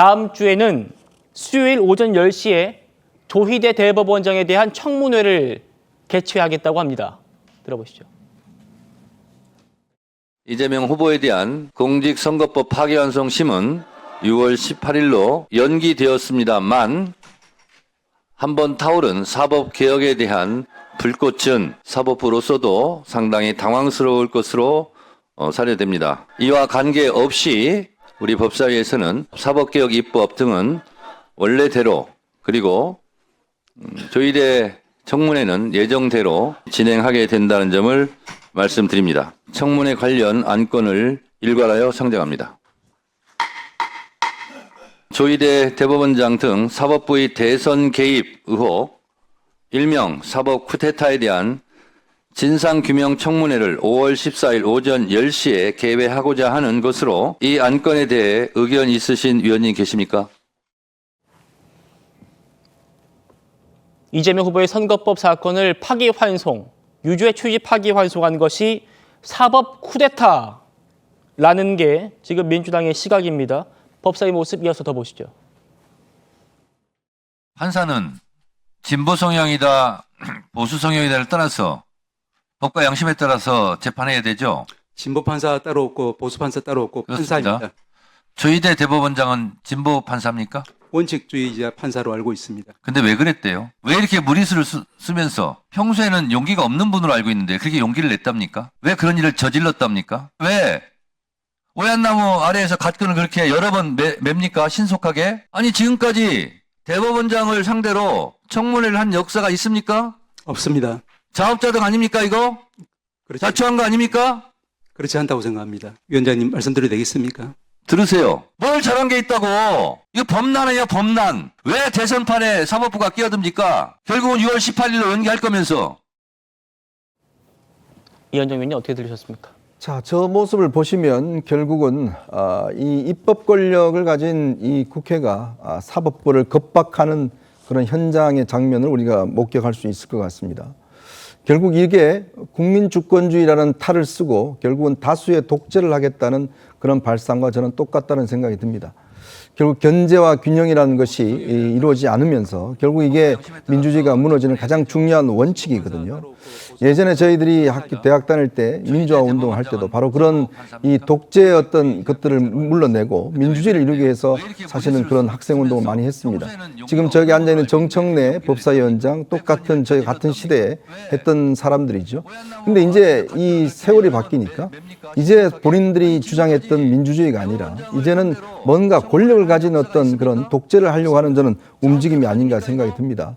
다음 주에는 수요일 오전 10시에 조희대 대법원장에 대한 청문회를 개최하겠다고 합니다. 들어보시죠. 이재명 후보에 대한 공직선거법 파기환송 심은 6월 18일로 연기되었습니다만 한번 타오른 사법개혁에 대한 불꽃은 사법부로서도 상당히 당황스러울 것으로 사료됩니다. 이와 관계없이 우리 법사위에서는 사법개혁 입법 등은 원래대로 그리고 조희대 청문회는 예정대로 진행하게 된다는 점을 말씀드립니다. 청문회 관련 안건을 일괄하여 상정합니다. 조희대 대법원장 등 사법부의 대선 개입 의혹, 일명 사법 쿠데타에 대한 진상규명 청문회를 5월 14일 오전 10시에 개회하고자 하는 것으로 이 안건에 대해 의견 있으신 위원님 계십니까? 이재명 후보의 선거법 사건을 파기환송, 유죄 취지 파기환송한 것이 사법 쿠데타라는 게 지금 민주당의 시각입니다. 법사위 모습 이어서 더 보시죠. 판사는 진보 성향이다, 보수 성향이다를 떠나서 법과 양심에 따라서 재판해야 되죠. 진보 판사 따로 없고 보수 판사 따로 없고 그렇습니다. 판사입니다. 조희대 대법원장은 진보 판사입니까? 원칙주의자 판사로 알고 있습니다. 근데 왜 그랬대요? 왜 이렇게 무리수를 쓰면서 평소에는 용기가 없는 분으로 알고 있는데 그렇게 용기를 냈답니까? 왜 그런 일을 저질렀답니까? 왜 오얏나무 아래에서 갓근을 그렇게 여러 번 맵니까? 신속하게? 아니 지금까지 대법원장을 상대로 청문회를 한 역사가 있습니까? 없습니다. 자업자득 아닙니까 이거? 자초한 거 아닙니까? 그렇지 않다고 생각합니다. 위원장님 말씀드려도 되겠습니까? 들으세요. 뭘 잘한 게 있다고. 이거 범난이야 범난. 왜 대선판에 사법부가 끼어듭니까? 결국은 6월 18일로 연기할 거면서. 이현정 위원님 어떻게 들으셨습니까? 자, 저 모습을 보시면 결국은 이 입법 권력을 가진 이 국회가 사법부를 겁박하는 그런 현장의 장면을 우리가 목격할 수 있을 것 같습니다. 결국 이게 국민주권주의라는 탈을 쓰고 결국은 다수의 독재를 하겠다는 그런 발상과 저는 똑같다는 생각이 듭니다. 결국 견제와 균형이라는 것이 이루어지지 않으면서 결국 이게 민주주의가 무너지는 가장 중요한 원칙이거든요. 예전에 저희들이 대학 다닐 때 민주화 운동을 할 때도 바로 그런 이 독재의 어떤 것들을 물러내고 민주주의를 이루기 위해서 사실은 그런 학생 운동을 많이 했습니다. 지금 저기 앉아있는 정청래 법사위원장 똑같은 저희 같은 시대에 했던 사람들이죠. 근데 이제 이 세월이 바뀌니까 이제 본인들이 주장했던 민주주의가 아니라 이제는 뭔가 권력을 가진 어떤 그런 독재를 하려고 하는 저는 움직임이 아닌가 생각이 듭니다.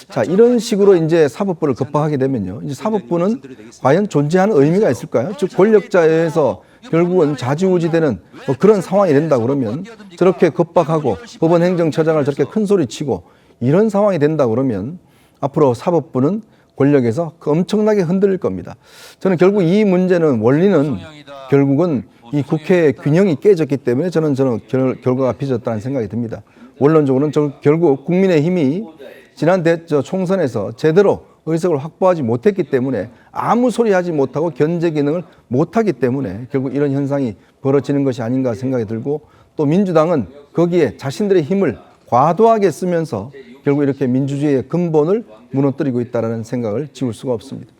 자, 이런 식으로 이제 사법부를 겁박하게 되면요. 이제 사법부는 과연 존재하는 의미가 있을까요? 즉 권력자에 의해서 결국은 좌지우지되는 그런 상황이 된다 그러면 저렇게 겁박하고 법원 행정처장을 저렇게 큰 소리 치고 이런 상황이 된다 그러면 앞으로 사법부는 권력에서 엄청나게 흔들릴 겁니다. 저는 결국 이 문제는 원리는 결국은 이 국회의 균형이 깨졌기 때문에 저는 결과가 빚었다는 생각이 듭니다. 원론적으로는 결국 국민의힘이 지난 총선에서 제대로 의석을 확보하지 못했기 때문에 아무 소리 하지 못하고 견제 기능을 못하기 때문에 결국 이런 현상이 벌어지는 것이 아닌가 생각이 들고 또 민주당은 거기에 자신들의 힘을 과도하게 쓰면서 결국 이렇게 민주주의의 근본을 무너뜨리고 있다는 생각을 지울 수가 없습니다.